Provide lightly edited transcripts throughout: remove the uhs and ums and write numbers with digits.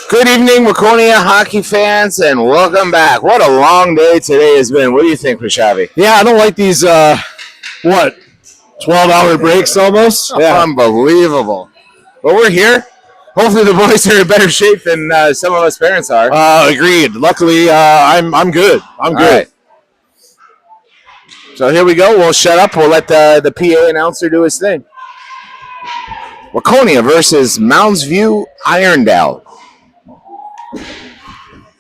Good evening, Waconia hockey fans, and welcome back. What a long day today has been. What do you think, Rishavi? Yeah, I don't like these, 12-hour breaks almost? Yeah. Unbelievable. But we're here. Hopefully the boys are in better shape than some of us parents are. Agreed. Luckily, I'm good. I'm good. Right. So here we go. We'll shut up. We'll let the PA announcer do his thing. Waconia versus Mounds View Irondale.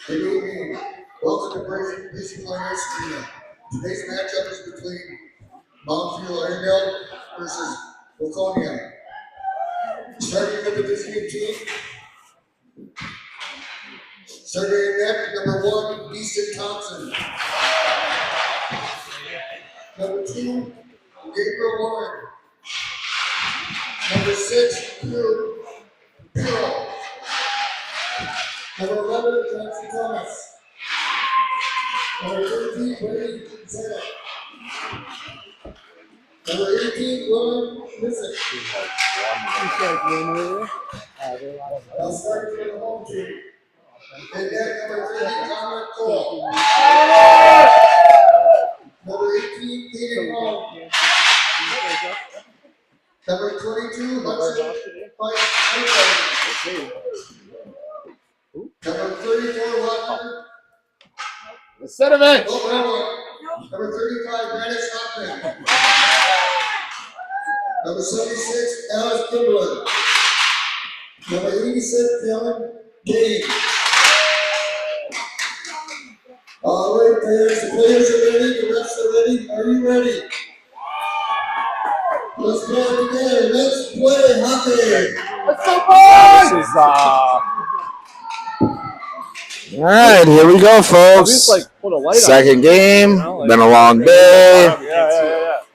Good evening. Welcome to Basic Players Arena. Today's matchup is between Mounds View Irondale versus Waconia. Starting with the visiting team. Starting in net, number 1, Easton Thompson. Number 2, Gabriel Warren. Number 6, Drew Pirro. Number 11, Johnson Thomas. Number 13, Brady Zeta. Number 18, William Missick. Now starting for the home team. And then number 30, Conrad Cole. Number 18, Kaden Long. Number 22, Hudson Mike. Number 34, Roger. The sediment. Number 35, Brandis Hoffman. Number 76, Alice Kimberlin. Number 86, Dylan King. All right, players. The players are ready. The refs are ready. Are you ready? Let's play together. Let's play hockey. Let's go, boys! This is, All right, here we go, folks. put a light Second game. Been a long day.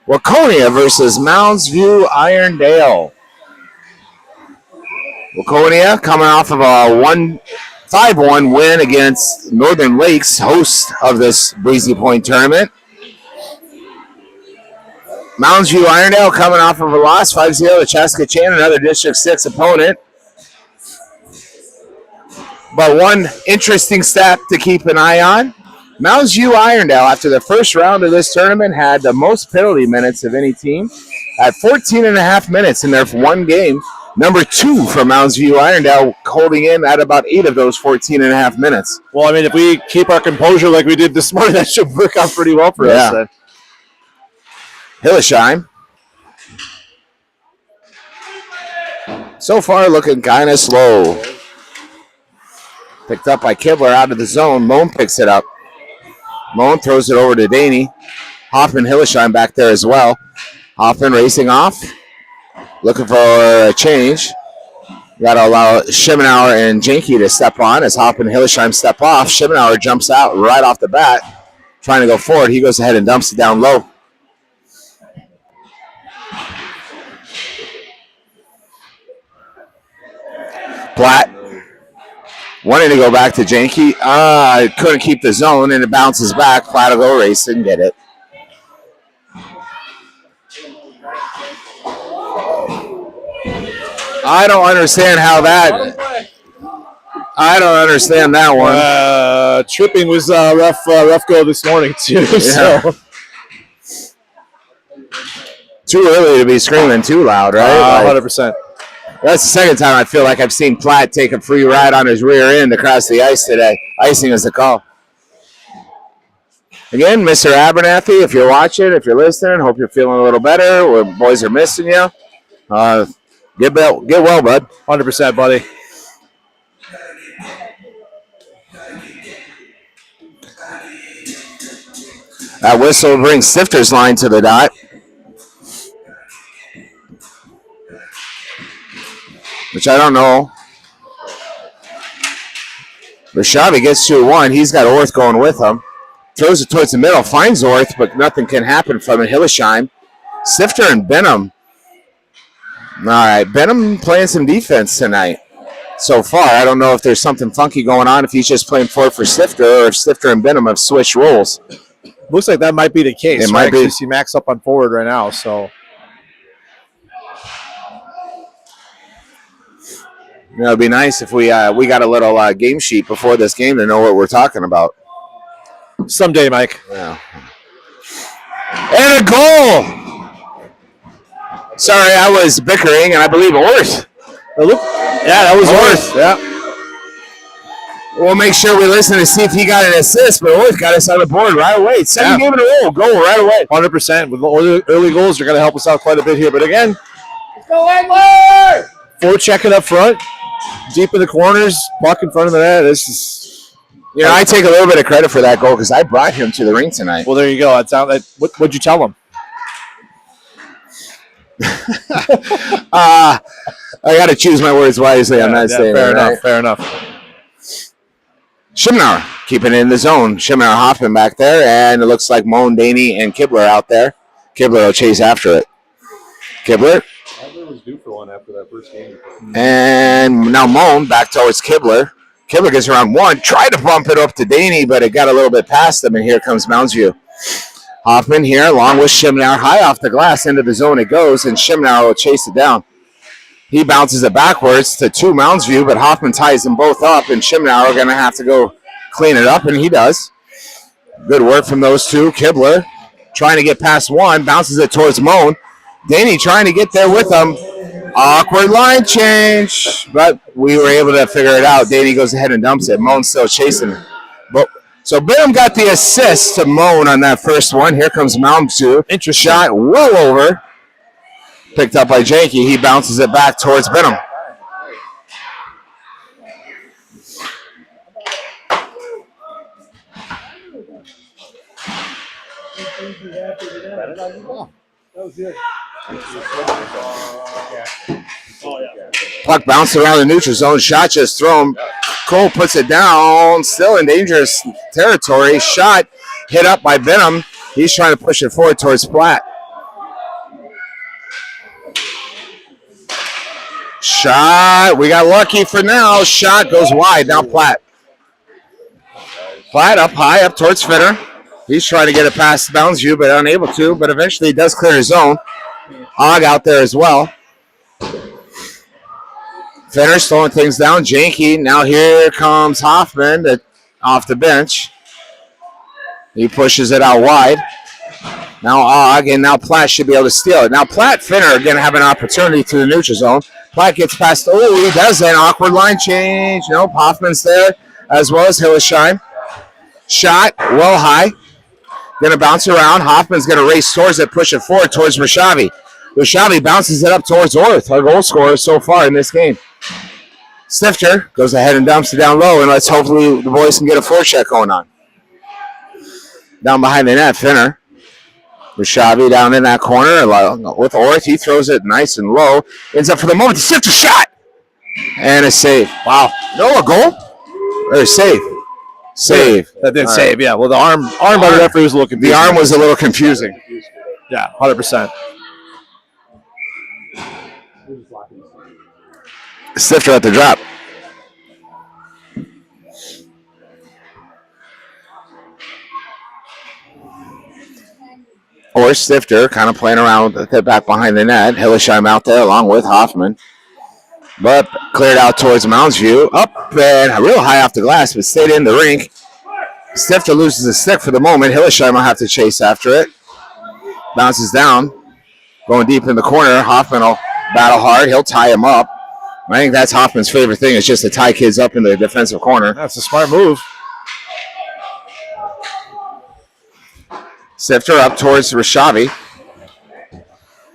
Waconia versus Mounds View Irondale. Waconia coming off of a 5-1 win against Northern Lakes, host of this Breezy Point tournament. Mounds View Irondale coming off of a loss 5-0 to Chaskatchan, another District 6 opponent. But one interesting stat to keep an eye on, Mounds View Irondale, after the first round of this tournament, had the most penalty minutes of any team at 14.5 minutes in their one game. Number 2 for Mounds View Irondale, holding in at about 8 of those 14.5 minutes. Well, I mean, if we keep our composure like we did this morning, that should work out pretty well for us then. Hillesheim. So far, looking kind of slow. Picked up by Kibler out of the zone. Moan picks it up. Moan throws it over to Daney. Hoffman, Hillesheim back there as well. Hoffman racing off. Looking for a change. Got to allow Schemenauer and Jenke to step on as Hoffman and Hillesheim step off. Schemenauer jumps out right off the bat. Trying to go forward. He goes ahead and dumps it down low. Platt wanted to go back to Jenke. Couldn't keep the zone, and it bounces back. Platt will go race and get it. I don't understand how that. I don't understand that one. Tripping was rough go this morning too. Yeah. So. Too early to be screaming too loud, right? 100%. That's the second time I feel like I've seen Platt take a free ride on his rear end across the ice today. Icing is the call. Again, Mr. Abernathy, if you're watching, if you're listening, hope you're feeling a little better. Our boys are missing you. Get well, bud. 100%, buddy. That whistle brings Stifter's line to the dot. Which I don't know. Rashavi gets 2-1. He's got Orth going with him. Throws it towards the middle. Finds Orth, but nothing can happen from it. Hillesheim. Stifter and Benham. All right. Benham playing some defense tonight so far. I don't know if there's something funky going on, if he's just playing forward for Stifter, or if Stifter and Benham have switched roles. Looks like that might be the case. It might be. You see Max up on forward right now, so. You know, it'd be nice if we got a little game sheet before this game to know what we're talking about. Someday, Mike. Yeah. And a goal! Sorry, I was bickering, and I believe Orth. Yeah, that was Orth. Yeah. We'll make sure we listen to see if he got an assist, but Orth got us on the board right away. Second game in a row, goal right away. 100%. With early goals, they're going to help us out quite a bit here. But again, let's go, Angler! Forward checking up front. Deep in the corners, puck in front of the net. This is, I take a little bit of credit for that goal because I brought him to the ring tonight. Well, there you go. What'd you tell him? I got to choose my words wisely on that statement. Fair enough. Schemenauer keeping it in the zone. Schemenauer Hoffman back there, and it looks like Moan, Daney, and Kibler out there. Kibler will chase after it. Kibler. Was due for one after that first game. And now Moan back towards Kibler. Kibler gets around one. Tried to bump it up to Daney, but it got a little bit past him, and here comes Mounds View. Hoffman here along with Schemenauer. High off the glass into the zone it goes, and Schemenauer will chase it down. He bounces it backwards to 2 Mounds View, but Hoffman ties them both up, and Schemenauer are going to have to go clean it up, and he does. Good work from those two. Kibler trying to get past one, bounces it towards Moan. Daney trying to get there with him. Awkward line change, but we were able to figure it out. Daney goes ahead and dumps it. Moan's still chasing it. So Benham got the assist to Moan on that first one. Here comes Mounds View. Interesting. Shot well over. Picked up by Janky. He bounces it back towards Benham. Puck bounced around the neutral zone. Shot just thrown. Cole puts it down. Still in dangerous territory. Shot hit up by Benham. He's trying to push it forward towards Platt. Shot. We got lucky for now. Shot goes wide. Now Platt. Platt up high, up towards Finner. He's trying to get it past Mounds View, but unable to. But eventually he does clear his zone. Ogg out there as well. Finner slowing things down. Janky. Now here comes Hoffman off the bench. He pushes it out wide. Now Ogg, and now Platt should be able to steal it. Now Platt, Finner are going to have an opportunity to the neutral zone. Platt gets past. Oh, he does an awkward line change. Nope, Hoffman's there as well as Hillesheim. Shot well high. Going to bounce around. Hoffman's going to race towards it, push it forward towards Rashavi. Rashavi bounces it up towards Orth, our goal scorer so far in this game. Stifter goes ahead and dumps it down low, and let's hopefully the boys can get a forecheck going on. Down behind the net, Finner. Rashavi down in that corner with Orth. He throws it nice and low. Ends up for the moment. The Stifter shot! And a save. Wow. No, a goal? Or a save? Save. That did save, yeah. Well, the arm by the referee was a little confusing. The arm was a little confusing. Yeah, 100%. Stifter at the drop. Or Stifter kind of playing around with it back behind the net. Hillesheim out there along with Hoffman. But cleared out towards Mounds View. Up and real high off the glass, but stayed in the rink. Stifter loses the stick for the moment. Hillesheim will have to chase after it. Bounces down. Going deep in the corner. Hoffman will battle hard. He'll tie him up. I think that's Hoffman's favorite thing, is just to tie kids up in the defensive corner. That's a smart move. Stifter up towards Rashavi.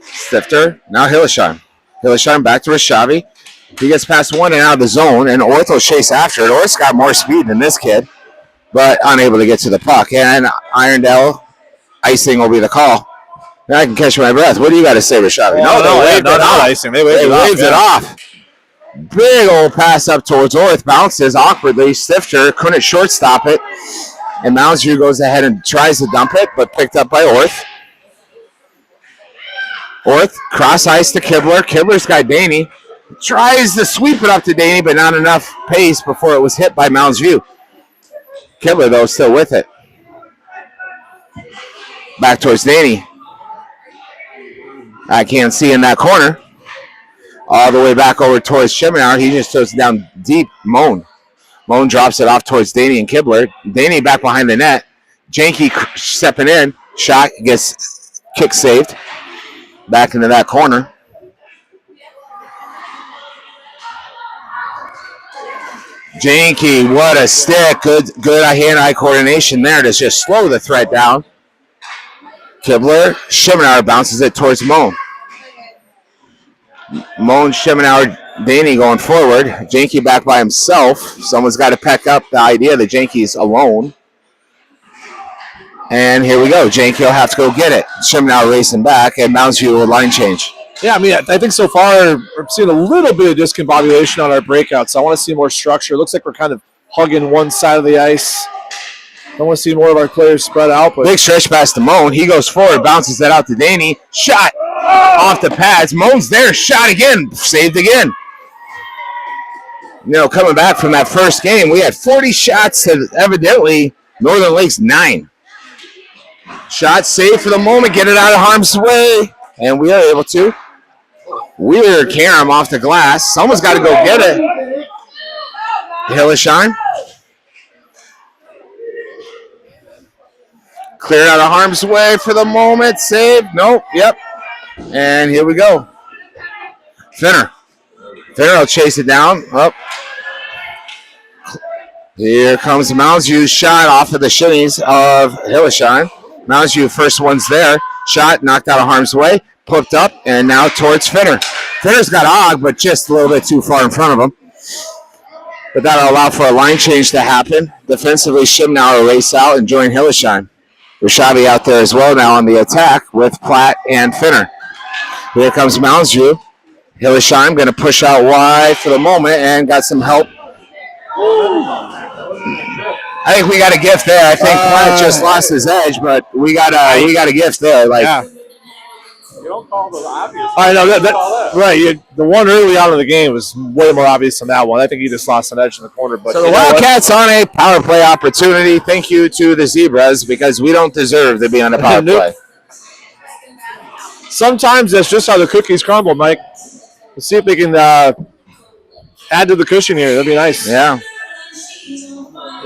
Stifter, now Hillesheim. Hillesheim back to Rashavi. He gets past one and out of the zone, and Orth will chase after it. Orth's got more speed than this kid, but unable to get to the puck. And Irondale, icing will be the call. Now I can catch my breath. What do you got to say, Rashavi? They waved it off. Icing. They waved it off. Big old pass up towards Orth. Bounces awkwardly. Stifter couldn't shortstop it. And Mounds View goes ahead and tries to dump it, but picked up by Orth. Orth, cross ice to Kibler. Kibler's got Daney. Tries to sweep it up to Daney, but not enough pace before it was hit by Mounds View. Kibler, though, still with it. Back towards Daney. I can't see in that corner. All the way back over towards Schemenauer. He just throws it down deep. Moan drops it off towards Daney and Kibler. Daney back behind the net. Janky stepping in. Shot gets kick saved. Back into that corner. Janky, what a stick. Good hand-eye coordination there to just slow the threat down. Kibler, Schemenauer bounces it towards Moan. Moan, Schemenauer, Daney going forward. Janky back by himself. Someone's got to pack up the idea that Janky's alone. And here we go. Janky will have to go get it. Schemenauer racing back, and Mounds View will line change. Yeah, I mean, I think so far we're seeing a little bit of discombobulation on our breakouts. I want to see more structure. It looks like we're kind of hugging one side of the ice. I want to see more of our players spread out. But big stretch pass to Moan. He goes forward, bounces that out to Daney. Shot off the pads. Moan's there. Shot again. Saved again. You know, coming back from that first game, we had 40 shots to evidently Northern Lakes 9. Shot saved for the moment. Get it out of harm's way. And we are able to. Weird Karam off the glass. Someone's got to go get it. Hillesheim. Cleared out of harm's way for the moment. Save. Nope. Yep. And here we go. Finner will chase it down. Up. Here comes Mounds View. Shot off of the shimmies of Hillesheim. Mounds View, first one's there. Shot knocked out of harm's way. Flipped up and now towards Finner. Finner's got Og, but just a little bit too far in front of him. But that'll allow for a line change to happen. Defensively, Schimnauer race out and join Hillesheim. Rashavi out there as well now on the attack with Platt and Finner. Here comes Mounds View. Hillesheim going to push out wide for the moment and got some help. I think we got a gift there. I think Platt just lost his edge, but we got a gift there. Like, Yeah. You don't call the obvious. I know that right. The one early out of the game was way more obvious than that one. I think he just lost an edge in the corner. But so the Wildcats on a power play opportunity. Thank you to the Zebras because we don't deserve to be on a power play. Sometimes that's just how the cookies crumble, Mike. Let's see if they can add to the cushion here. That'd be nice. Yeah.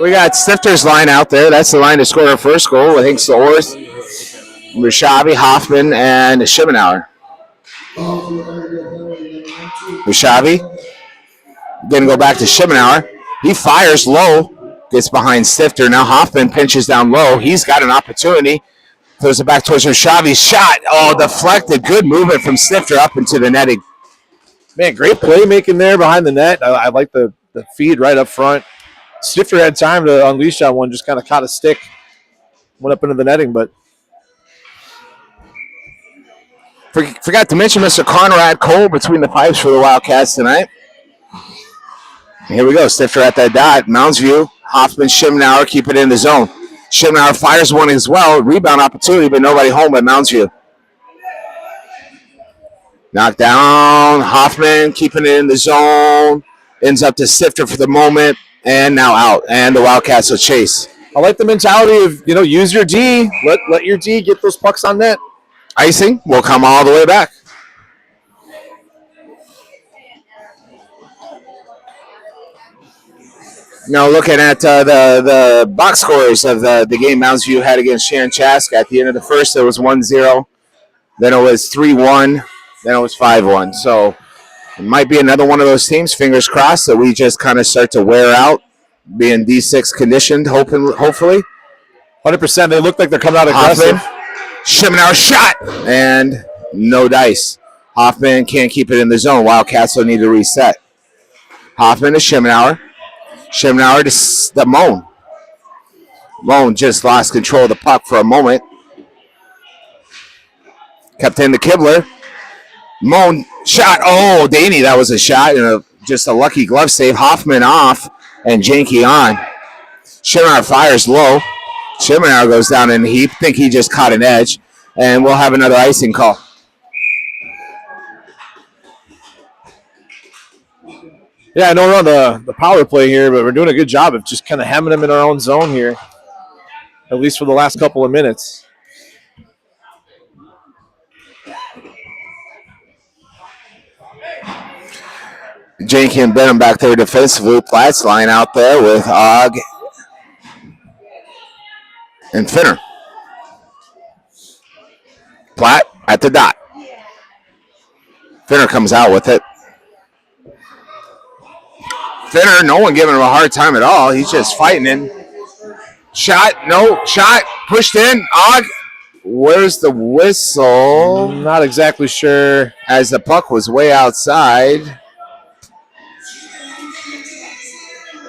We got Stifter's line out there. That's the line to score our first goal with Hinks Orth, Rashavi, Hoffman, and Schimmenauer. Rashavi going to go back to Schimmenauer. He fires low, gets behind Stifter. Now Hoffman pinches down low. He's got an opportunity. Throws it back towards Rashavi's shot. Oh, deflected. Good movement from Stifter up into the netting. Man, great playmaking there behind the net. I like the feed right up front. Stifter had time to unleash that one, just kind of caught a stick. Went up into the netting, but forgot to mention Mr. Conrad Cole between the pipes for the Wildcats tonight. Here we go. Stifter at that dot. Mounds View. Hoffman, Schimnauer keep it in the zone. Schimnauer fires one as well. Rebound opportunity, but nobody home at Mounds View. Knocked down. Hoffman keeping it in the zone. Ends up to Stifter for the moment. And now out. And the Wildcats will chase. I like the mentality of, use your D. Let your D get those pucks on net. Icing will come all the way back. Now looking at the box scores of the game Mounds View had against Sharon Chaska. At the end of the first, it was 1-0. Then it was 3-1. Then it was 5-1. So it might be another one of those teams, fingers crossed, that we just kind of start to wear out, being D6 conditioned, hopefully. 100%. They look like they're coming out aggressive. Schimmenauer shot, and no dice. Hoffman can't keep it in the zone. Wildcats will need to reset. Hoffman to Schimmenauer. Schimmenauer to Moan. Moan just lost control of the puck for a moment. Kept in to Kibler. Moan shot. Oh, Daney, that was a shot and just a lucky glove save. Hoffman off and Janke on. Schimmenauer fires low. Schimmenauer goes down in the heap. Think he just caught an edge. And we'll have another icing call. Yeah, I know we're on the power play here, but we're doing a good job of just kind of hemming them in our own zone here, at least for the last couple of minutes. Janke and Benham back there defensively. Platt's line out there with Og and Finner. Platt at the dot. Finner comes out with it. Finner, no one giving him a hard time at all. He's just fighting in. Shot, no, shot, pushed in. Og, where's the whistle? Not exactly sure. As the puck was way outside.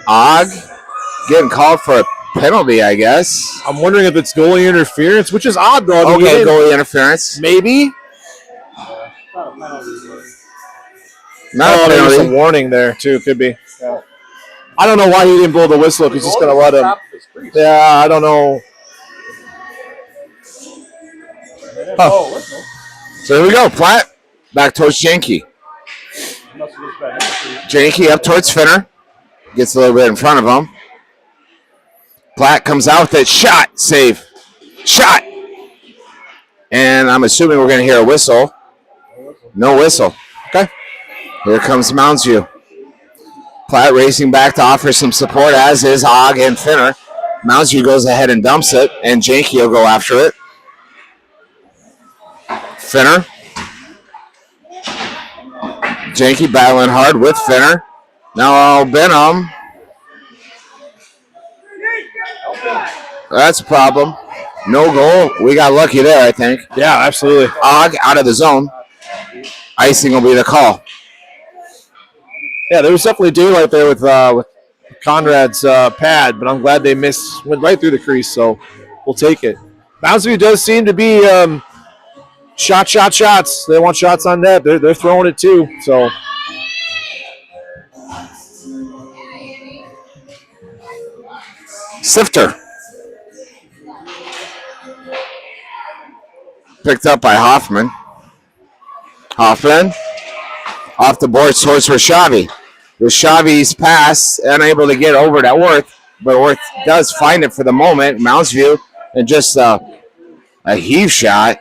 Og getting called for a penalty, I guess. I'm wondering if it's goalie interference, which is odd, though. Okay, goalie interference. Maybe. Not a there was penalty. some warning there, too. Could be. Yeah. I don't know why he didn't blow the whistle, because he's just going to let him. Yeah, I don't know. Huh. So here we go. Platt back towards Janke. Janke up towards Finner. Gets a little bit in front of him. Platt comes out with it. Shot. Save. Shot. And I'm assuming we're going to hear a whistle. No whistle. Okay. Here comes Mounds View. Platt racing back to offer some support, as is Og and Finner. Mounds View goes ahead and dumps it, and Janke will go after it. Finner. Janke battling hard with Finner. Now Benham. That's a problem. No goal. We got lucky there, I think. Yeah, absolutely. Og out of the zone. Icing will be the call. Yeah, there was definitely daylight there with Conrad's pad, but I'm glad they went right through the crease, so we'll take it. Mounds View does seem to be shots. They want shots on net. They're throwing it too, so. Sifter. Picked up by Hoffman. Hoffman off the board towards Rashavi. Rashavi's pass unable to get over to Orth, but Orth does find it for the moment. Mounds View and just a heave shot.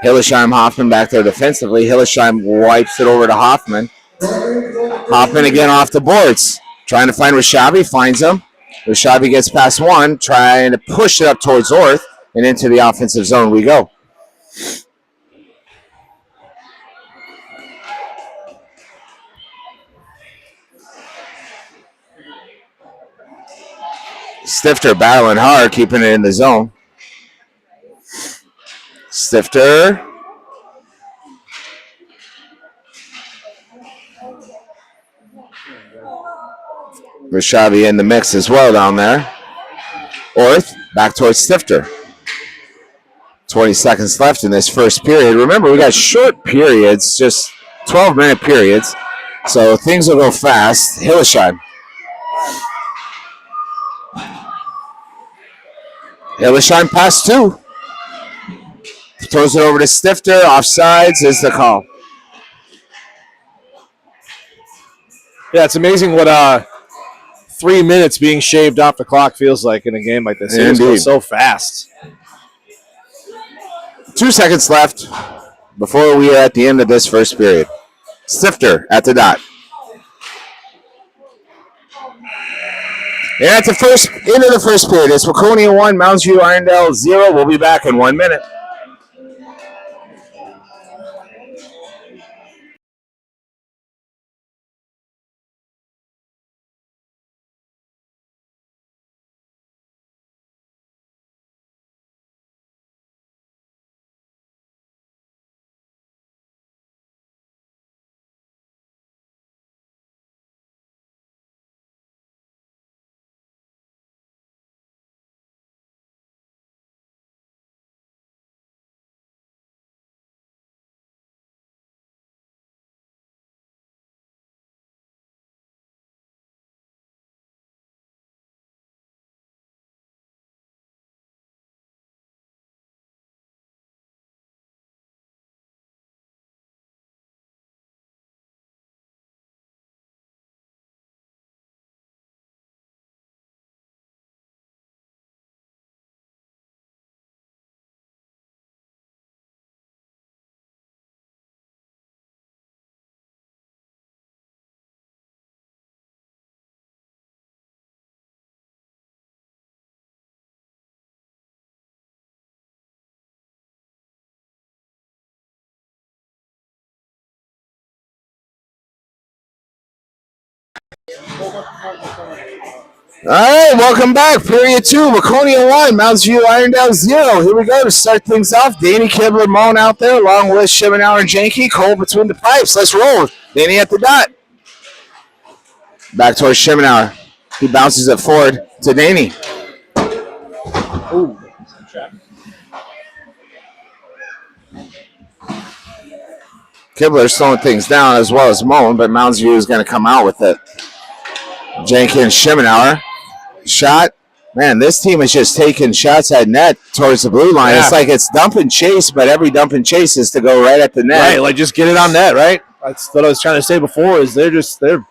Hillesheim Hoffman back there defensively. Hillesheim wipes it over to Hoffman. Hoffman again off the boards. Trying to find Rashavi, finds him. Rashavi gets past one, trying to push it up towards Orth, and into the offensive zone we go. Stifter battling hard, keeping it in the zone. Stifter. Rashavi in the mix as well down there. Orth back towards Stifter. 20 seconds left in this first period. Remember, we got short periods, just 12-minute periods, so things will go fast. Hillesheim. Hillesheim pass two. Throws it over to Stifter. Offsides is the call. Yeah, it's amazing what 3 minutes being shaved off the clock feels like in a game like this. It just goes so fast. 2 seconds left before we are at the end of this first period. Stifter at the dot. And at the end of the first period, it's Waconia 1, Mounds View Irondale 0. We'll be back in 1 minute. All right, welcome back. Period 2, Waconia 1, Mounds View Irondale 0. Here we go to start things off. Danny Kibler, Moan out there, along with Shimenauer and Janke. Cole between the pipes. Let's roll. Danny at the dot. Back towards Shimenauer. He bounces it forward to Danny. Ooh. Kibler slowing things down as well as Moan, but Mounds View is going to come out with it. Janke and Shimenauer. Shot. Man, this team is just taking shots at net towards the blue line. Yeah. It's like it's dump and chase, but every dump and chase is to go right at the net. Right, like just get it on net, right? That's what I was trying to say before. Is they're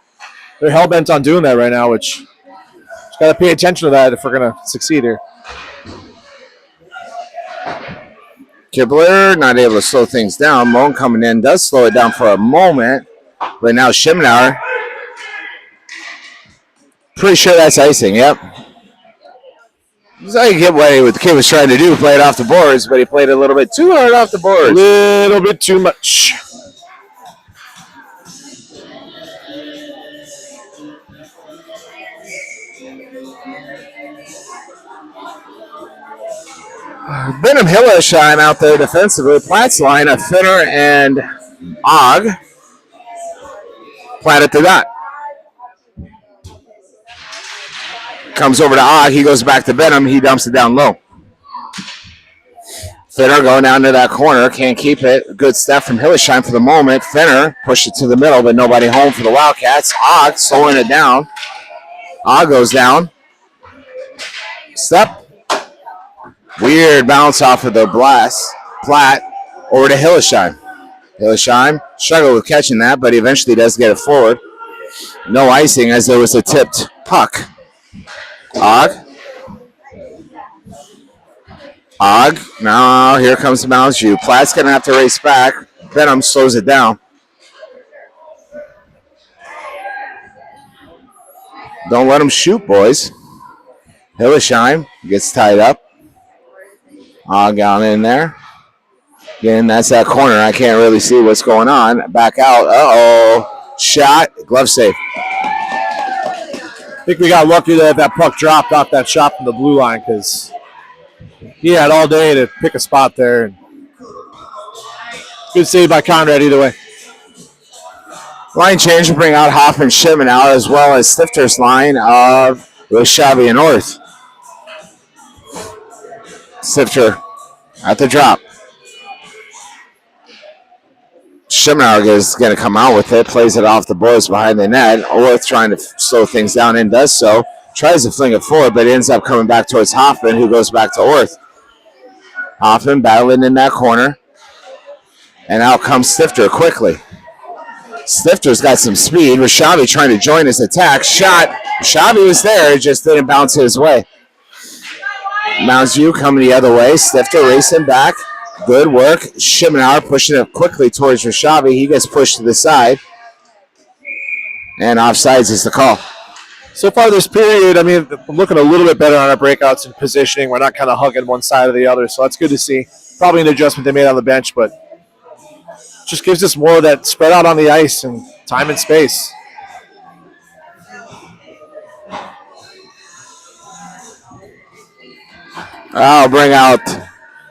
hell bent on doing that right now, which just got to pay attention to that if we're gonna succeed here. Kibler not able to slow things down. Moan coming in does slow it down for a moment, but now Shimenauer. Pretty sure that's icing, yep. So you get what the kid was trying to do, play it off the boards, but he played a little bit too hard off the boards. A little bit too much. Benham Hillesheim out there defensively. Platt's line of Finner and Og. Platt at the dot. Comes over to Og. He goes back to Benham. He dumps it down low. Finner going down to that corner. Can't keep it. Good step from Hillesheim for the moment. Finner pushed it to the middle, but nobody home for the Wildcats. Og slowing it down. Og goes down. Step. Weird bounce off of the blast. Platt over to Hillesheim. Hillesheim struggled with catching that, but he eventually does get it forward. No icing as there was a tipped puck. Og. Og. Now here comes Mounds View. Platt's going to have to race back. Benham slows it down. Don't let him shoot, boys. Hillesheim gets tied up. Og down in there. Again, that's that corner. I can't really see what's going on. Back out. Uh-oh. Shot. Glove save. I think we got lucky that that puck dropped off that shot from the blue line because he had all day to pick a spot there. Good save by Conrad either way. Line change will bring out Hoffman Shimon out as well as Stifter's line of Rishavi and North. Stifter at the drop. Shimon is going to come out with it, plays it off the boards behind the net. Orth trying to slow things down and does so. Tries to fling it forward, but ends up coming back towards Hoffman, who goes back to Orth. Hoffman battling in that corner. And out comes Stifter quickly. Stifter's got some speed. Rishavi trying to join his attack. Shot. Rishavi was there, just didn't bounce his way. Mounds View coming the other way. Stifter racing back. Good work. Shimonauer pushing it quickly towards Rishavi. He gets pushed to the side. And offsides is the call. So far this period, I mean, I'm looking a little bit better on our breakouts and positioning. We're not kind of hugging one side or the other, so that's good to see. Probably an adjustment they made on the bench, but just gives us more of that spread out on the ice and time and space. I'll bring out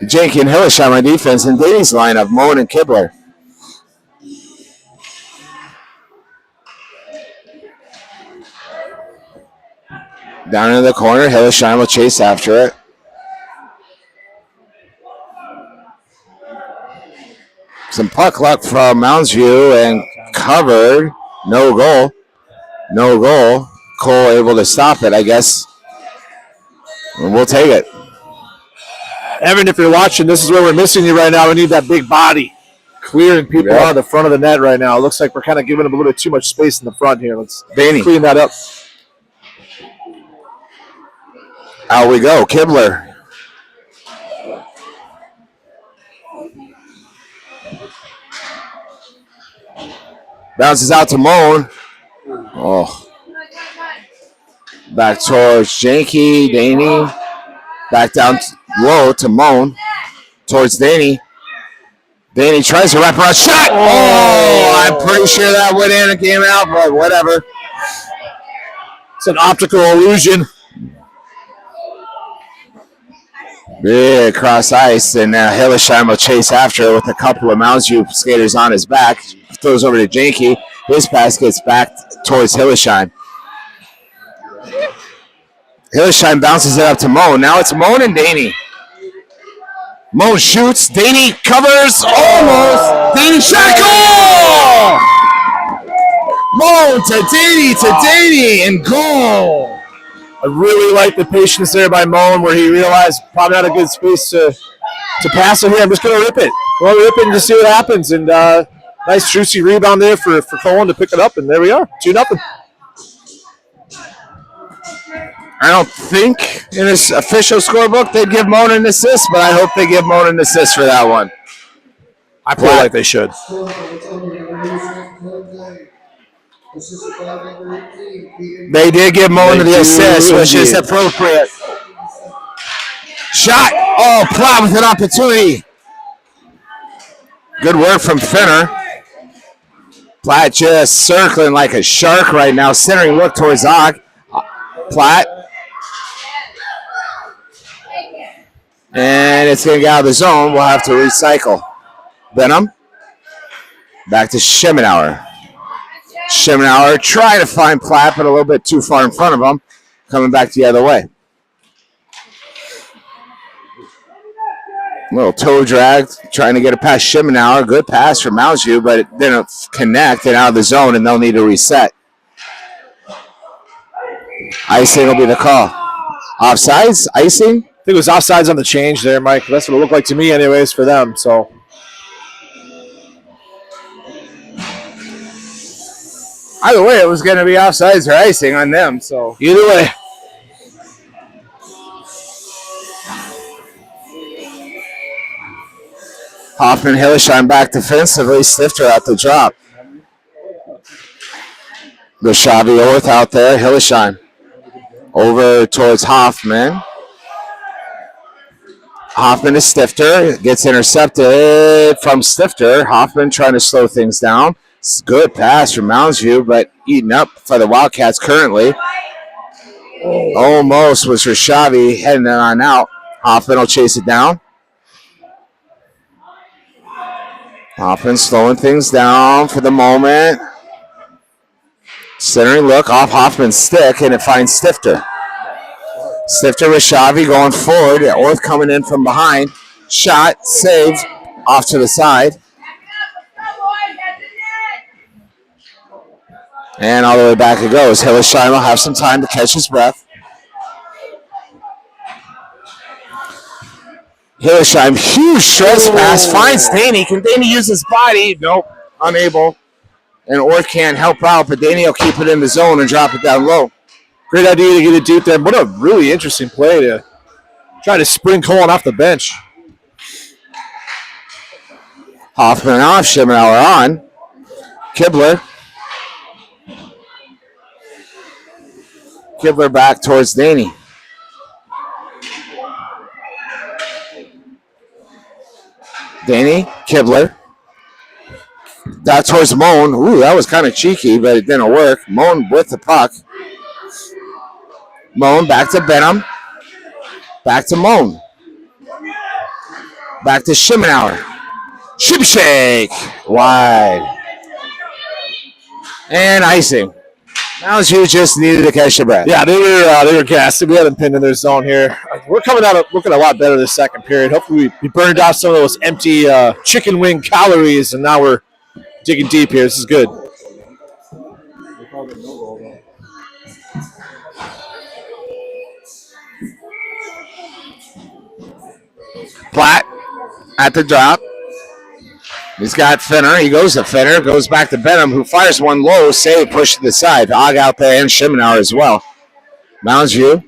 Jake and Hillesheim on defense and Danny's lineup, Moen and Kibler. Down in the corner, Hillesheim will chase after it. Some puck luck from Mounds View and covered. No goal. No goal. Cole able to stop it, I guess. And we'll take it. Evan, if you're watching, this is where we're missing you right now. We need that big body clearing people out of the front of the net right now. It looks like we're kind of giving them a little bit too much space in the front here. Let's clean that up. Out we go. Kibler. Bounces out to Moen. Oh. Back towards Janky, Daney. Back down low to Moen. Towards Daney. Daney tries to wrap around. Shot! Oh, I'm pretty sure that went in and came out, but whatever. It's an optical illusion. Big cross ice, and Hillesheim will chase after with a couple of Mounds View skaters on his back. Throws over to Janky. His pass gets back towards Hillesheim. Hillesheim bounces it up to Moen. Now it's Moen and Daney. Moen shoots. Daney covers. Almost. Daney shot. Goal! Moen to Daney and goal. I really like the patience there by Moen where he realized probably not a good space to pass it here. I'm just going to rip it. Well, rip it and just see what happens. And nice juicy rebound there for Cohen to pick it up. And there we are, 2-0. I don't think in this official scorebook they'd give Moen an assist, but I hope they give Moen an assist for that one. I feel like they should. They did give Moen the assist, which is appropriate. Shot. Oh, Platt with an opportunity. Good work from Finner. Platt just circling like a shark right now. Centering look towards Og. Platt. And it's going to get out of the zone. We'll have to recycle. Benham. Back to Schemenauer. Schemenauer trying to find Platt, but a little bit too far in front of him. Coming back the other way. Little toe drag, trying to get it past Schemenauer. Good pass from Mounds View, but it didn't connect and out of the zone, and they'll need to reset. Icing will be the call. Offsides? Icing? I think it was offsides on the change there, Mike. That's what it looked like to me anyways for them. So either way, it was going to be offsides or icing on them. So either way. Hoffman, Hillesheim back defensively. Stifter at the drop. Rashavi Orth out there. Hillesheim over towards Hoffman. Hoffman to Stifter. Gets intercepted from Stifter. Hoffman trying to slow things down. It's a good pass from Mounds View, but eaten up for the Wildcats currently. Almost was Rashavi heading on out. Hoffman will chase it down. Hoffman slowing things down for the moment. Centering look off Hoffman's stick, and it finds Stifter. Stifter Rashavi going forward. Orth coming in from behind. Shot, saved, off to the side. And all the way back it goes. Hillesheim will have some time to catch his breath. Hillesheim, huge stretch pass, finds Daney. Can Daney use his body? Nope, unable. And Orth can't help out, but Daney will keep it in the zone and drop it down low. Great idea to get it deep there. What a really interesting play to try to spring Colin off the bench. Hoffman off, Schemenauer on. Kibler. Kibler back towards Daney. Daney, Kibler. That towards Moan. Ooh, that was kind of cheeky, but it didn't work. Moan with the puck. Moan back to Benham. Back to Moan. Back to Schemenauer. Shake. Wide. And icing. Mounds View just needed to catch your breath. Yeah, they were gassed. We had them pinned in their zone here. We're coming out looking a lot better this second period. Hopefully we burned off some of those empty chicken wing calories, and now we're digging deep here. This is good. Platt at the drop. He's got Fenner. He goes to Fenner. Goes back to Benham, who fires one low. Save, push to the side. Og out there and Schemenauer as well. Mounds View.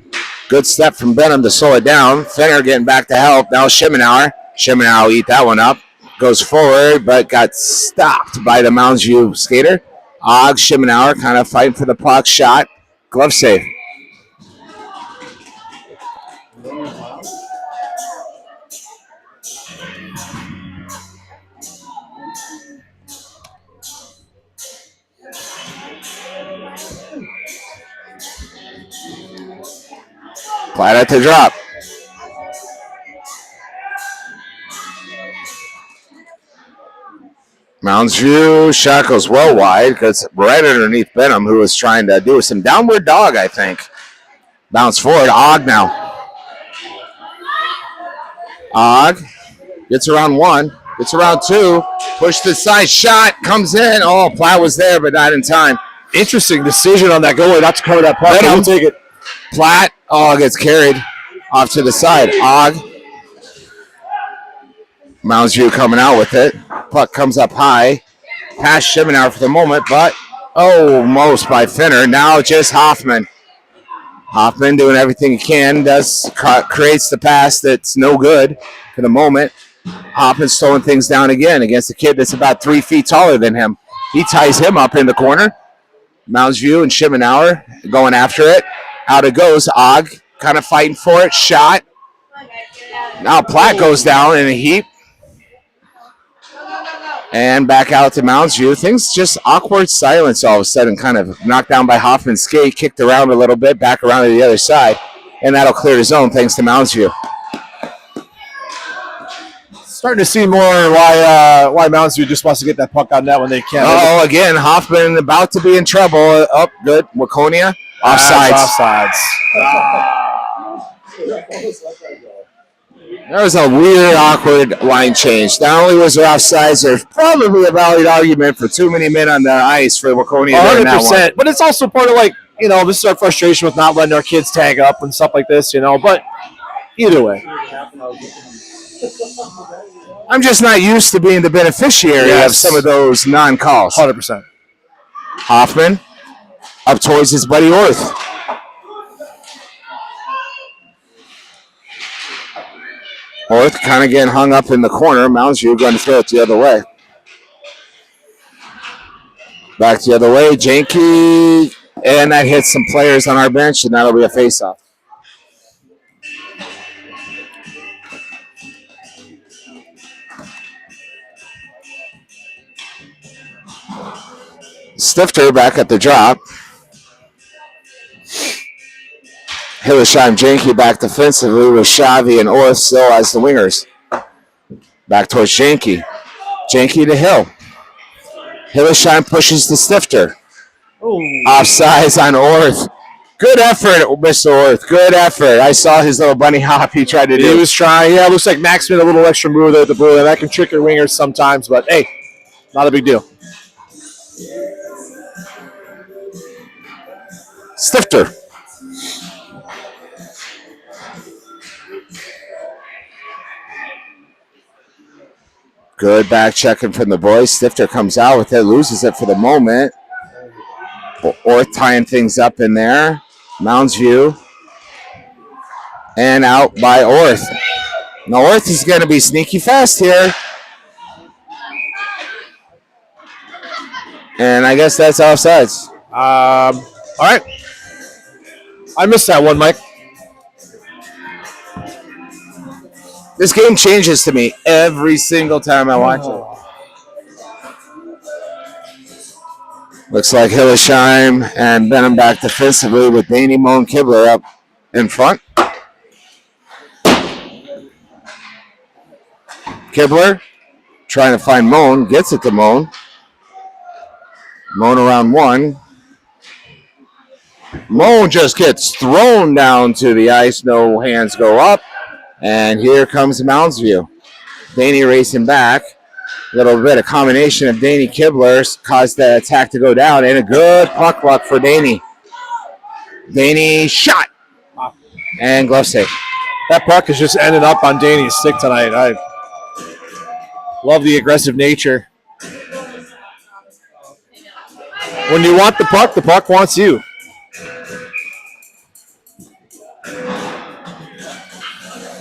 Good step from Benham to slow it down. Fenner getting back to help. Now Schemenauer. Schemenauer eat that one up. Goes forward, but got stopped by the Mounds View skater. Og, Schemenauer kind of fighting for the puck. Shot. Glove save. Platt at the drop. Mounds View, shot goes well wide because right underneath Benham, who was trying to do some downward dog, I think. Bounce forward. Og now. Og gets around one, gets around two, push to the side, shot, comes in. Oh, Platt was there, but not in time. Interesting decision on that goalie not to cover that puck. Benham. We'll take it. Platt, gets carried off to the side. Og. Mounds View coming out with it. Puck comes up high. Past Schemenauer for the moment, but almost by Fenner. Now just Hoffman. Hoffman doing everything he can. Creates the pass that's no good for the moment. Hoffman slowing things down again against a kid that's about 3 feet taller than him. He ties him up in the corner. Mounds View and Schemenauer going after it. Out it goes. Og kind of fighting for it. Shot. Now Platt goes down in a heap. And back out to Mounds View. Things just awkward silence all of a sudden, kind of knocked down by Hoffman's skate, kicked around a little bit, back around to the other side. And that'll clear the zone thanks to Mounds View. Starting to see more why Mountain View just wants to get that puck on net when they can. Oh, again, Hoffman about to be in trouble. Up, good. Waconia, offsides. There was a weird, awkward line change. Not only was there offsides, there's probably a valid argument for too many men on the ice for Waconia. 100%. But it's also part of this is our frustration with not letting our kids tag up and stuff like this, But either way. I'm just not used to being the beneficiary of some of those non-calls. 100%. Hoffman up towards his buddy Orth. Orth kind of getting hung up in the corner. Mounds View going to throw it the other way. Back the other way. Janky. And that hits some players on our bench, and that'll be a face-off. Stifter back at the drop. Hillesheim, Janky back defensively with Xavi and Orth still as the wingers. Back towards Janky. Janky to Hill. Hillesheim pushes to Stifter. Offsides on Orth. Good effort, Mr. Orth. Good effort. I saw his little bunny hop he tried to do. He was trying. Yeah, it looks like Max made a little extra move there at the blue, and that can trick your wingers sometimes, but hey, not a big deal. Stifter. Good back checking from the boys. Stifter comes out with it, loses it for the moment. Orth tying things up in there. Mounds View. And out by Orth. Now Orth is going to be sneaky fast here. And I guess that's offsides. All right. I missed that one, Mike. This game changes to me every single time I watch it. Looks like Hillesheim and Benham back defensively with Danny Moan Kibler up in front. Kibler trying to find Moan, gets it to Moan. Moan around one. Moan just gets thrown down to the ice. No hands go up. And here comes Mounds View. Danny racing back. A little bit of combination of Danny Kibler caused the attack to go down. And a good puck luck for Danny. Danny shot. And glove save. That puck is just ended up on Danny's stick tonight. I love the aggressive nature. When you want the puck wants you.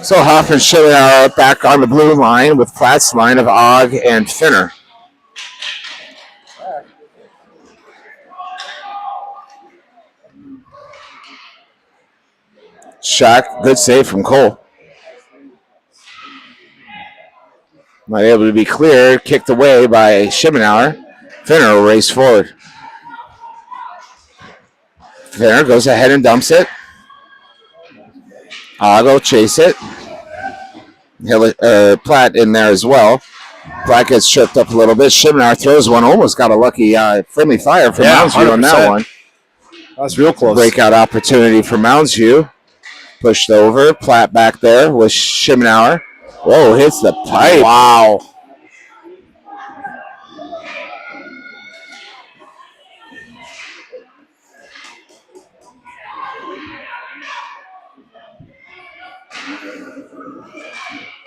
So Hoffman showing out back on the blue line with Platt's line of Og and Finner. Shot, good save from Cole. Not able to be cleared, kicked away by Schimmenauer. Finner will race forward. Finner goes ahead and dumps it. I'll go chase it. Platt in there as well. Platt gets tripped up a little bit. Schimmenauer throws one. Almost got a lucky friendly fire from Mounds View on that one. That was real close. Breakout opportunity for Mounds View. Pushed over. Platt back there with Schimmenauer. Whoa, hits the pipe. Wow.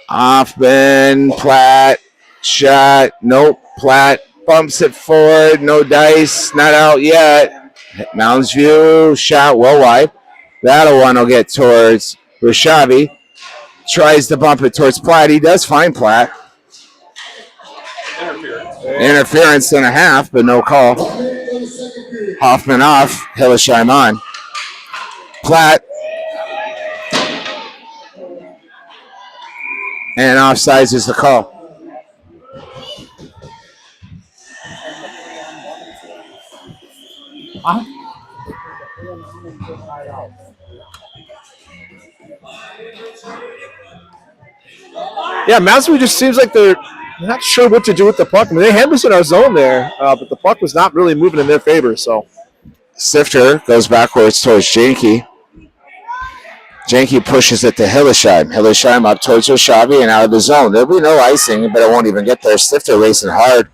Hoffman, Platt, shot. Nope. Platt bumps it forward. No dice. Not out yet. Mounds View, shot well wide. That'll one will get towards Rushavi. Tries to bump it towards Platt. He does find Platt. Interference and a half, but no call. Hoffman off. Hillesheim on. Platt. And offsides is the call. Yeah, Mountain View just seems like they're not sure what to do with the puck. I mean, they had us in our zone there, but the puck was not really moving in their favor. So Sifter goes backwards towards Janke. Janke pushes it to Hillesheim. Hillesheim up towards Oshavi and out of the zone. There'll be no icing, but it won't even get there. Sifter racing hard.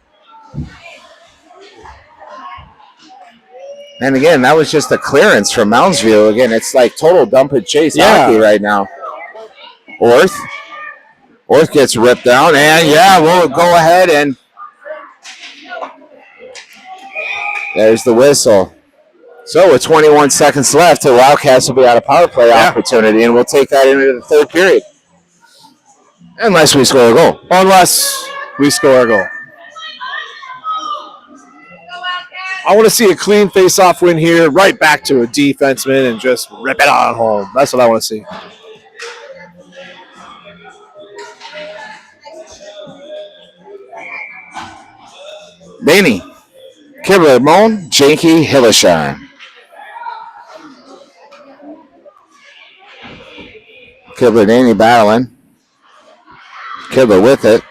And again, that was just a clearance from Mounds View. Again, it's like total dump and chase hockey right now. Orth gets ripped down, and we'll go ahead and there's the whistle. So with 21 seconds left, the Wildcats will be out of power play opportunity, and we'll take that into the third period. Unless we score a goal. Unless we score a goal. I want to see a clean face-off win here, right back to a defenseman and just rip it on home. That's what I want to see. Daney, Kibler, Moan, Janke, Hillesheim. Kibler, Daney battling. Kibler with it.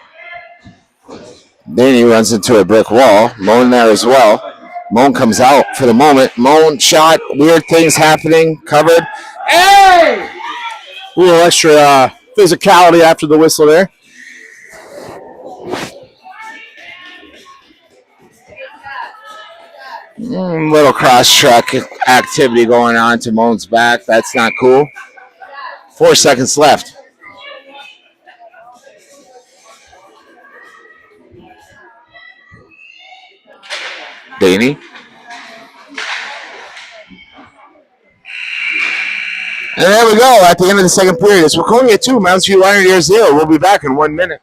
Daney runs into a brick wall. Moan there as well. Moan comes out for the moment. Moan shot. Weird things happening. Covered. Hey! A little extra physicality after the whistle there. Little cross-track activity going on to Moan's back. That's not cool. 4 seconds left. Daney. And there we go. At the end of the second period, it's Waconia 2, Mounds View Iron 0. We'll be back in 1 minute.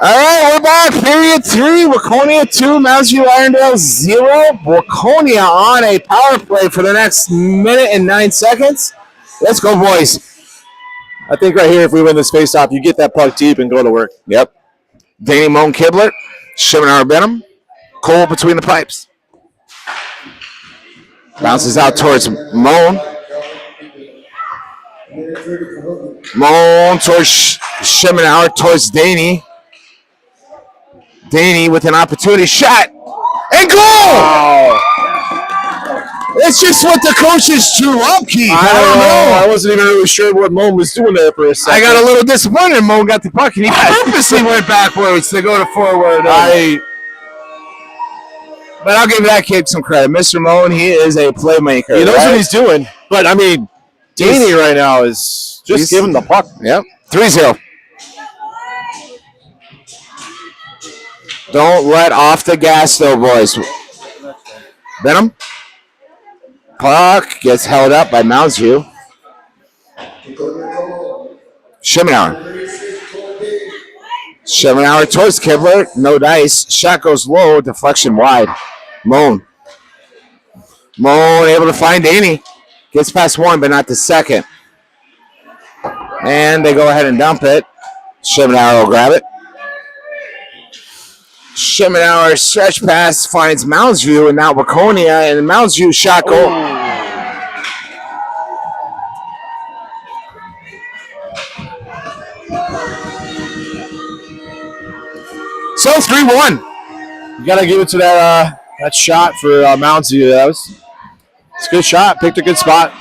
All right, we're back. Period 3. Waconia 2, Mounds View Irondale 0. Waconia on a power play for the next minute and 9 seconds. Let's go, boys. I think right here, if we win this face-off, you get that puck deep and go to work. Yep. Daney, Moan, Kibler, Shimenar, Benham. Cole between the pipes. Bounces out towards Moan. Moan towards Shimenar, towards Daney. Daney with an opportunity shot and goal! Oh. It's just what the coaches drew up, Keith. I don't know. I wasn't even really sure what Moan was doing there for a second. I got a little disappointed. Moan got the puck and he purposely went backwards to go to forward. But I'll give that kid some credit. Mr. Moan, he is a playmaker. He knows what he's doing. But, I mean, Daney right now is just giving the puck. Yep. 3-0. Don't let off the gas, though, boys. Benham. Puck gets held up by Mounds View. Shimenar. Shimenar towards Kibler. No dice. Shot goes low. Deflection wide. Moan. Moan able to find Daney. Gets past one, but not the second. And they go ahead and dump it. Schemenauer will grab it. Schemenauer stretch pass finds Mounds View and now Waconia, and the Mounds View shot goal. So 3-1. You got to give it to that shot for Mounds View. It's a good shot. Picked a good spot.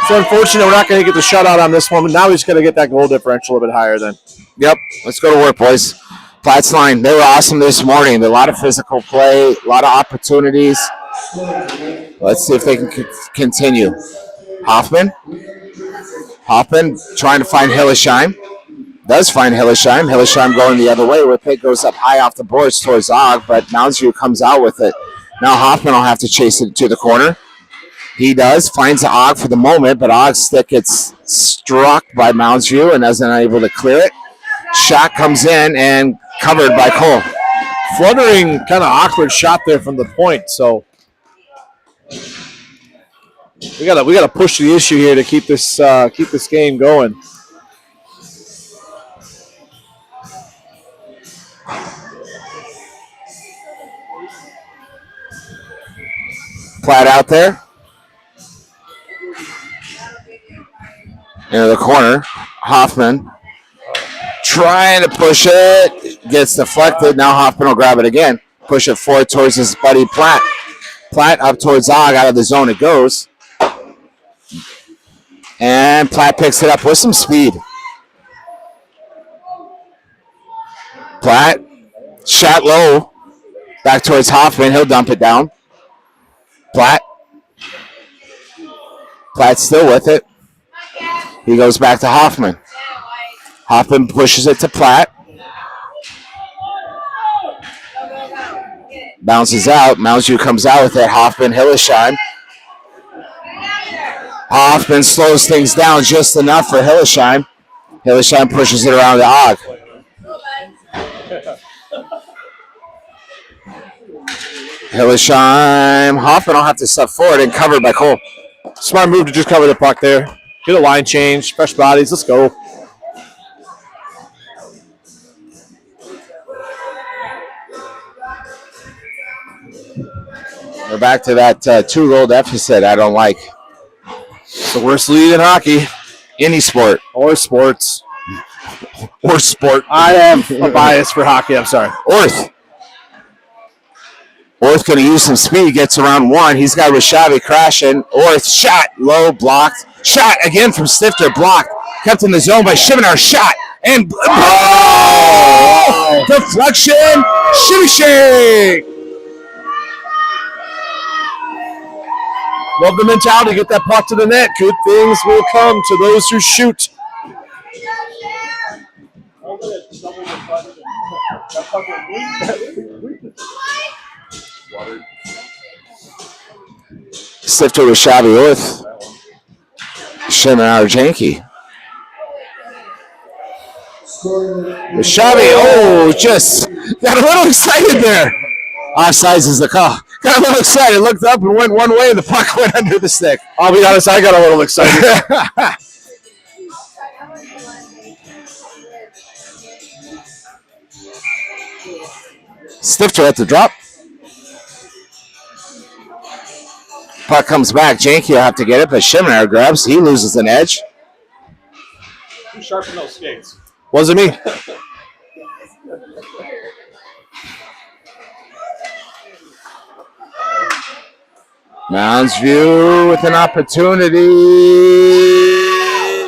It's unfortunate we're not going to get the shutout on this one, but now we just got to get that goal differential a little bit higher then. Yep, let's go to work, boys. Platt's line, they were awesome this morning. A lot of physical play, a lot of opportunities. Let's see if they can continue. Hoffman trying to find Hillesheim. Does find Hillesheim. Hillesheim going the other way with it. Goes up high off the boards towards Og, but Moundsview comes out with it. Now Hoffman will have to chase it to the corner. He does. Finds Og for the moment, but Og's stick gets struck by Moundsview and isn't able to clear it. Shot comes in and covered by Cole. Fluttering, kind of awkward shot there from the point, so we gotta push the issue here to keep this game going. Platt out there. Into the corner. Hoffman trying to push it. Gets deflected. Now Hoffman will grab it again. Push it forward towards his buddy Platt. Platt up towards Og. Out of the zone it goes. And Platt picks it up with some speed. Platt shot low. Back towards Hoffman. He'll dump it down. Platt's still with it. He goes back to Hoffman. Hoffman pushes it to Platt. Bounces out. Moundsview comes out with it. Hoffman, Hillesheim. Hoffman slows things down just enough for Hillesheim. Hillesheim pushes it around to Og. Hillesheim. Hoffman will have to step forward and covered by Cole. Smart move to just cover the puck there. Get a line change, fresh bodies. Let's go. We're back to that 2-goal deficit I don't like. It's the worst lead in hockey. Any sport. Or sports. Or sport. I have a bias for hockey. I'm sorry. Orth going to use some speed. Gets around one. He's got Rashavi crashing. Orth shot. Low. Blocked. Shot again from Stifter. Blocked. Kept in the zone by Schemenauer. Shot. And deflection. Shimmy shake. Love the mentality. Get that puck to the net. Good things will come to those who shoot. Stifter with Shabby Orth. Schemenauer Janke. Shabby, just got a little excited there. Offsides is the call. Got a little excited, looked up and went one way, and the puck went under the stick. I'll be honest, I got a little excited. Stifter at the drop. Puck comes back. Janke will have to get it, but Schemenauer grabs. He loses an edge. Who sharpened those skates? Wasn't me. Moundsview with an opportunity.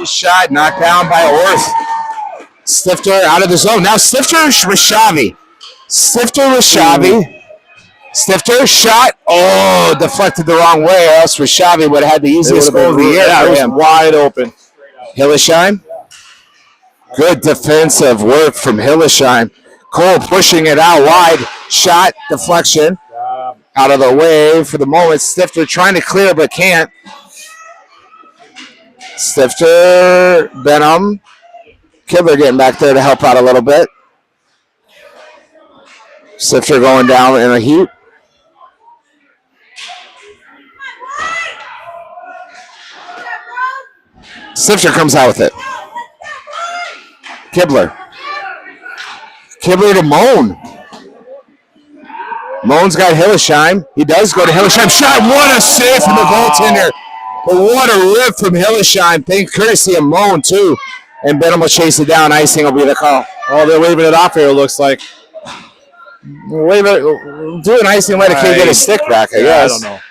Shot knocked down by Orth. Stifter out of the zone. Now Stifter Rashavi. Stifter shot. Oh, deflected the wrong way, or else Rashavi would have had the easiest goal of the year. Yeah, it was wide open. Hillesheim. Good defensive work from Hillesheim. Cole pushing it out wide. Shot, deflection. Out of the way for the moment. Stifter trying to clear but can't. Stifter, Benham. Kibler getting back there to help out a little bit. Stifter going down in a heap. Stifter comes out with it. Kibler. Kibler to Moan. Moan's got Hillesheim. He does go to Hillesheim. Shot. What a save from the goaltender. But what a rip from Hillesheim. Thank courtesy of Moan, too. And Benham will chase it down. Icing will be the call. Oh, they're waving it off here, it looks like. Wave it. Do an icing, let a kid get his stick back, I guess. I don't know.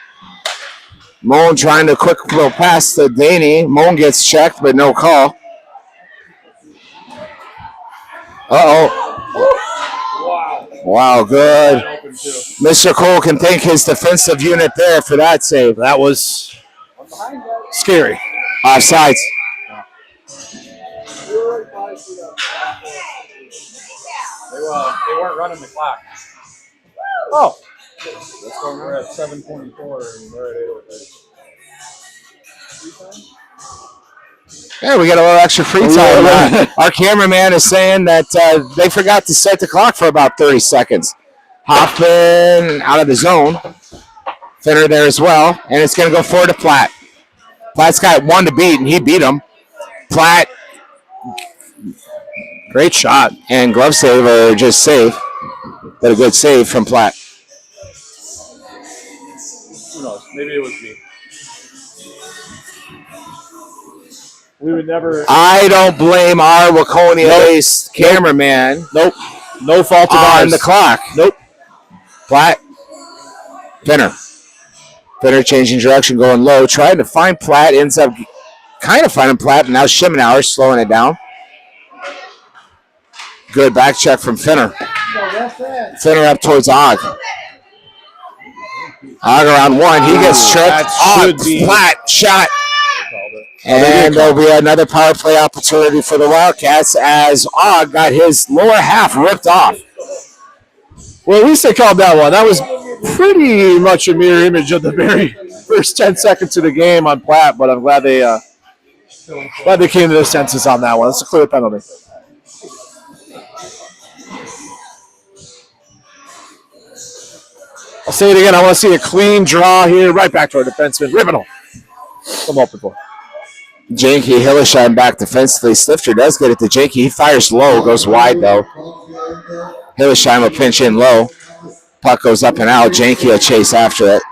Moan trying to quick little pass to Daney. Moan gets checked, but no call. Wow, good. Mr. Cole can thank his defensive unit there for that save. That was scary. Offsides. They weren't running the clock. Oh. We're at 7:24 and we're at 8:03. Yeah, we got a little extra free time. Our cameraman is saying that they forgot to set the clock for about 30 seconds. Hoffman out of the zone. Finner there as well. And it's going to go forward to Platt. Platt's got one to beat, and he beat him. Platt. Great shot. And glove save or just save. But a good save from Platt. Who knows? Maybe it was me. We would never. I don't blame our Waconia-based cameraman. Nope. No fault of on ours. the clock. Nope. Platt. Finner. Finner changing direction, going low, trying to find Platt. Ends up kind of finding Platt, and now Schimmenauer slowing it down. Good back check from Finner. Finner up towards Og. Og around one. He gets tripped. Og, Platt, shot. And there'll be another power play opportunity for the Wildcats as Og got his lower half ripped off. Well, at least they called that one. That was pretty much a mirror image of the very first 10 seconds of the game on Platt, but I'm glad they came to their senses on that one. It's a clear penalty. I'll say it again. I want to see a clean draw here, right back to our defenseman. Rivenal. I'm hoping for. Janke Hillesheim back defensively. Stifter does get it to Janke. He fires low, goes wide though. Hillesheim will pinch in low. Puck goes up and out. Janke will chase after it.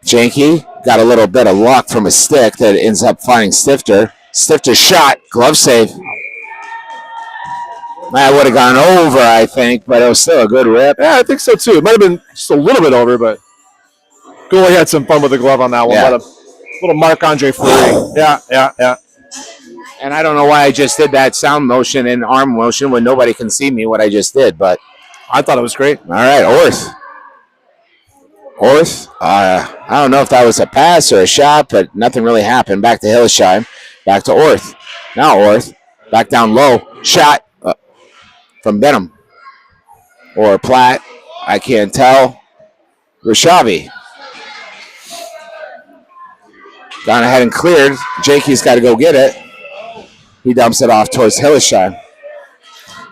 Janke got a little bit of luck from a stick that ends up finding Stifter. Stifter shot, glove save. That would have gone over, I think, but it was still a good rip. Yeah, I think so too. It might have been just a little bit over, but goalie had some fun with the glove on that one. Yeah. Little Marc-Andre Fleury. Yeah. And I don't know why I just did that sound motion and arm motion when nobody can see me what I just did, but I thought it was great. all right, Orth. I don't know if that was a pass or a shot, but nothing really happened. Back to Hillesheim. Back to Orth. Now Orth. Back down low. Shot from Benham. Or Platt. I can't tell. Rishavi. Gone ahead and cleared. Jakey's got to go get it. He dumps it off towards Hillesheim.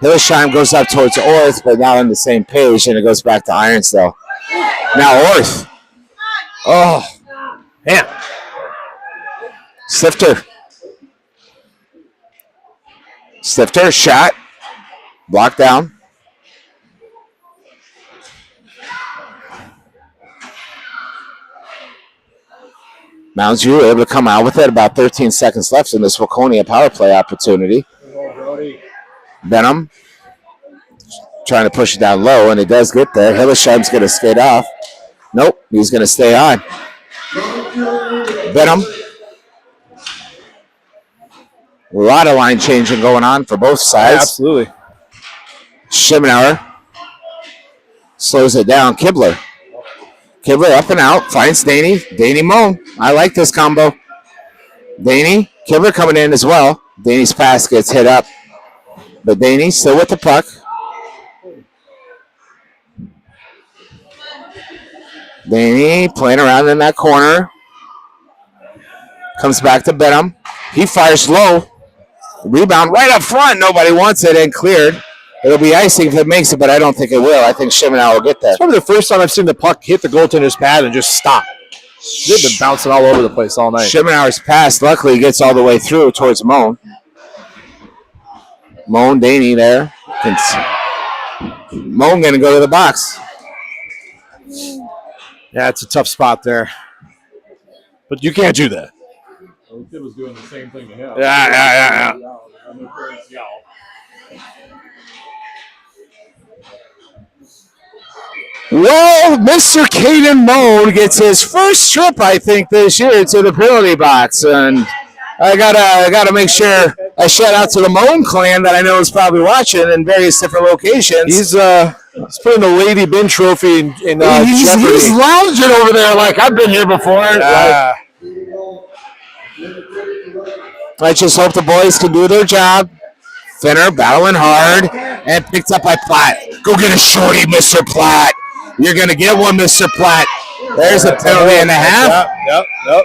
Hillesheim goes up towards Orth, but not on the same page, and it goes back to Ironsdale. Now Orth. Oh, man. Stifter. Shot. Blocked down. Mounds View able to come out with it. About 13 seconds left in this Waconia power play opportunity. Benham trying to push it down low, and it does get there. Hillesheim's going to skate off. Nope, he's going to stay on. Benham. A lot of line changing going on for both sides. Yeah, absolutely. Schimmenauer slows it down. Kibler up and out. Finds Daney. Daney Moan. I like this combo. Daney. Kibler coming in as well. Daney's pass gets hit up. But Daney still with the puck. Daney playing around in that corner. Comes back to Benham. He fires low. Rebound right up front. Nobody wants it and cleared. It'll be icing if it makes it, but I don't think it will. I think Schimmenauer will get there. It's probably the first time I've seen the puck hit the goaltender's pad and just stop. They've been bouncing all over the place all night. Schimmenauer's pass, luckily, gets all the way through towards Moan. Moan, Daney there. Moan going to go to the box. Yeah, it's a tough spot there. But you can't do that. The kid was doing the same thing to him. Yeah. Well, Mr. Caden Moan gets his first trip, I think, this year to the penalty box. And I gotta make sure I shout out to the Moan clan that I know is probably watching in various different locations. He's putting the Lady Bin trophy in he's jeopardy. lounging over there like I've been here before. Yeah. I just hope the boys can do their job. Finner battling hard and picked up by Platt. Go get a shorty, Mr. Platt. You're going to get one, Mr. Platt. There's a penalty and a half. Yep.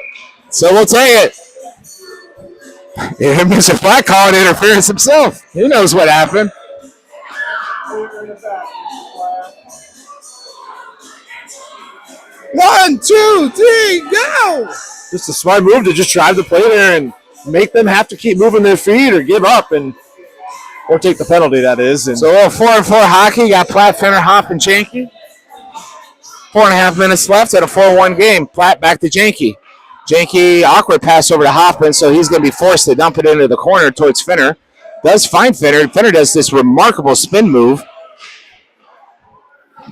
So we'll take it. Yeah, Mr. Platt calling interference himself. Who knows what happened? One, two, three, go! Just a smart move to just drive the play there and make them have to keep moving their feet or give up or take the penalty, that is. And so 4-4 hockey. Got Platt, Finner, Hop, and Janke. 4.5 minutes left at a 4-1 game. Platt back to Janke. Janke, awkward pass over to Hoffman, so he's going to be forced to dump it into the corner towards Finner. Does find Finner. Finner does this remarkable spin move.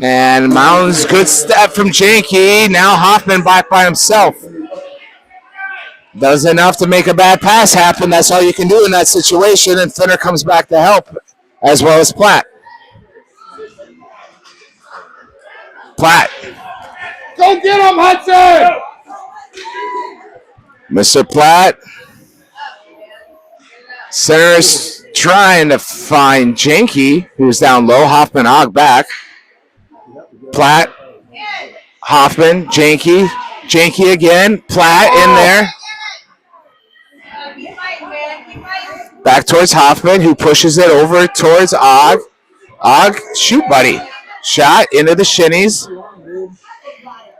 And Mounds, good step from Janke. Now Hoffman back by himself. Does enough to make a bad pass happen. That's all you can do in that situation, and Finner comes back to help, as well as Platt. Platt. Go get him, Hudson! Mr. Platt. Center's trying to find Janke, who's down low. Hoffman, Ogg back. Platt. Hoffman, Janke. Janke again. Platt in there. Back towards Hoffman, who pushes it over towards Ogg. Ogg, shoot, buddy. Shot into the shinnies.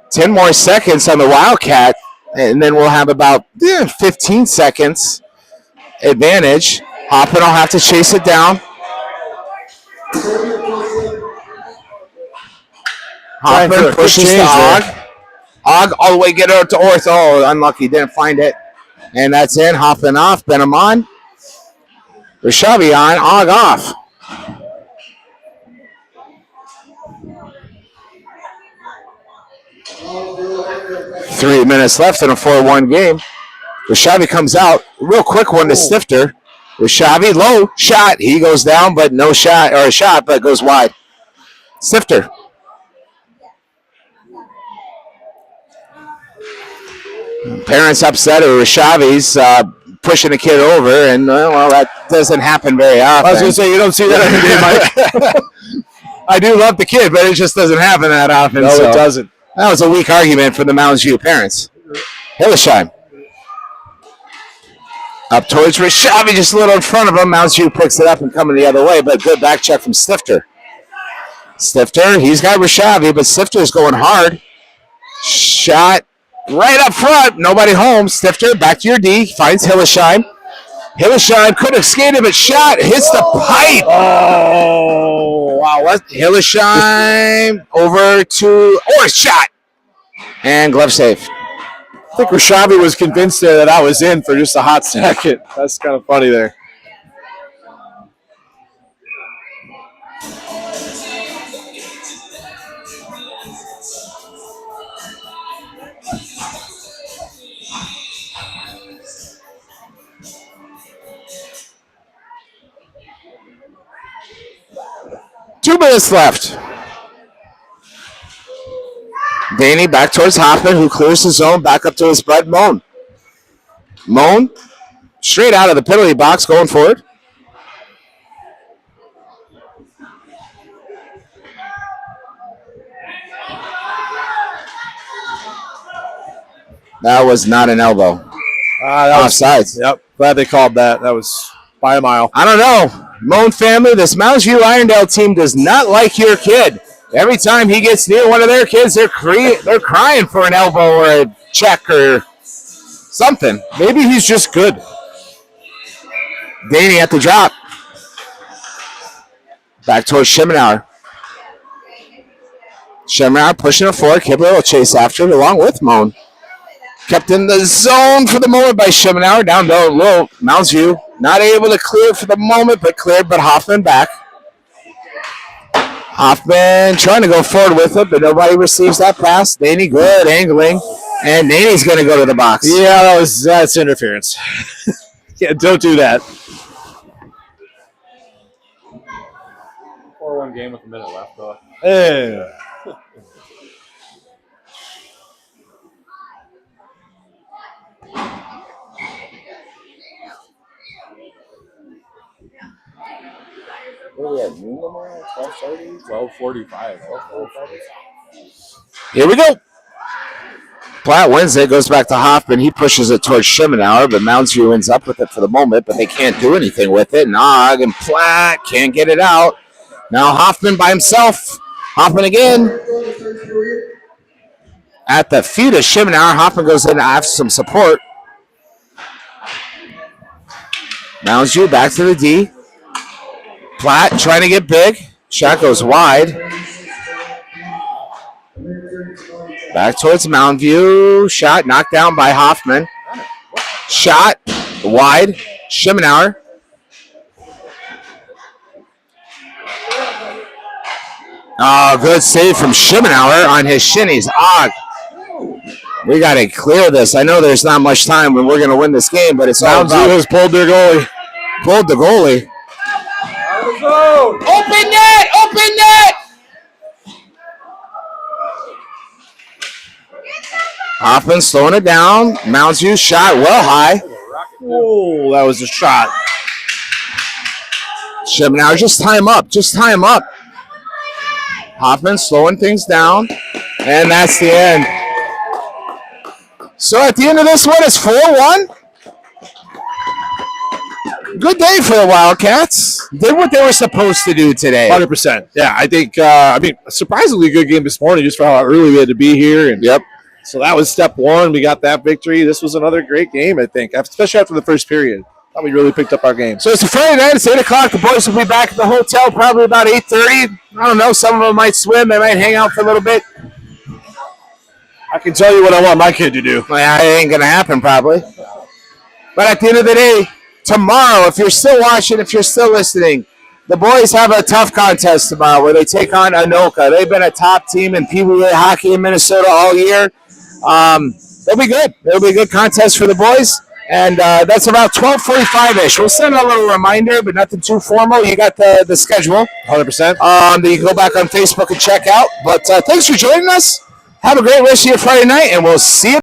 10 more seconds on the Wildcat, and then we'll have about 15 seconds advantage. Hoffman will have to chase it down. Hoffman pushes to Ogg. Ogg all the way get out to Orth. Oh, unlucky, didn't find it. And that's in. Hoffman off. Benham on. Rashavi on. Ogg off. Three minutes left in a 4-1 game. Rashavi comes out. Real quick one to Stifter. Rashavi, low shot. He goes down, but no shot, or a shot, but goes wide. Stifter. Parents upset over Rashavi's pushing a kid over, and well, that doesn't happen very often. I was going to say, you don't see that every day, Mike. I do love the kid, but it just doesn't happen that often. No, so it doesn't. That was a weak argument for the Mounds View parents. Hillesheim. Up towards Rashavi, just a little in front of him. Mounds View picks it up and coming the other way, but good back check from Stifter. Stifter, he's got Rashavi, but Stifter's going hard. Shot right up front. Nobody home. Stifter, back to your D. Finds Hillesheim. Hillesheim could have skated, but shot. Hits the pipe. Oh, wow. Hillesheim over to shot. And glove save. I think Rashavi was convinced there that I was in for just a hot second. That's kind of funny there. Two minutes left. Daney back towards Hoffman, who clears the zone back up to his bud, Moan. Moan, straight out of the penalty box, going forward. That was not an elbow. Offsides. Yep, glad they called that. That was by a mile. I don't know. Moan family, this Mounds View Irondale team does not like your kid. Every time he gets near one of their kids, they're crying for an elbow or a check or something. Maybe he's just good. Danny at the drop. Back towards Schemenauer. Schemenauer pushing it forward. Kibler will chase after it along with Moan. Kept in the zone for the moment by Schemenauer. Down low. Mounds View not able to clear for the moment, but cleared. But Hoffman back. Hoffman trying to go forward with it, but nobody receives that pass. Danny good angling, and Danny's going to go to the box. Yeah, that's interference. Yeah, don't do that. 4-1 game with a minute left, though. Yeah. What are we at noon tomorrow? 12:30? 12:45. Here we go. Platt wins it, goes back to Hoffman. He pushes it towards Schemenauer, but Mounds View ends up with it for the moment, but they can't do anything with it. Nog and Platt can't get it out. Now Hoffman by himself. Hoffman again. At the feet of Schemenauer, Hoffman goes in to have some support. Mounds View back to the D. Platt trying to get big. Shot goes wide. Back towards Mountain View. Shot knocked down by Hoffman. Shot wide. Schemenauer. Oh, good save from Schemenauer on his shinies. We got to clear this. I know there's not much time when we're going to win this game, but it's all Mountain View has pulled their goalie. Pulled the goalie. Open net! Open net! Hoffman slowing it down. Mounds View shot well high. Oh, that was a shot. Schemenauer, just tie him up. Just tie him up. Hoffman slowing things down. And that's the end. So at the end of this one, it's 4-1. Good day for the Wildcats. Did what they were supposed to do today. 100%. Yeah, I think, surprisingly good game this morning just for how early we had to be here. And Yep. So that was step one. We got that victory. This was another great game, I think, especially after the first period. Thought we really picked up our game. So it's a Friday night. It's 8 o'clock. The boys will be back at the hotel probably about 8:30. I don't know. Some of them might swim. They might hang out for a little bit. I can tell you what I want my kid to do. Well, it ain't going to happen probably. But at the end of the day, tomorrow, if you're still watching, if you're still listening, the boys have a tough contest tomorrow where they take on Anoka. They've been a top team in Pee Wee hockey in Minnesota all year. It'll be good. It'll be a good contest for the boys. And that's about 12:45-ish. We'll send a little reminder, but nothing too formal. You got the schedule. 100%. That you can go back on Facebook and check out. But thanks for joining us. Have a great rest of your Friday night, and we'll see you.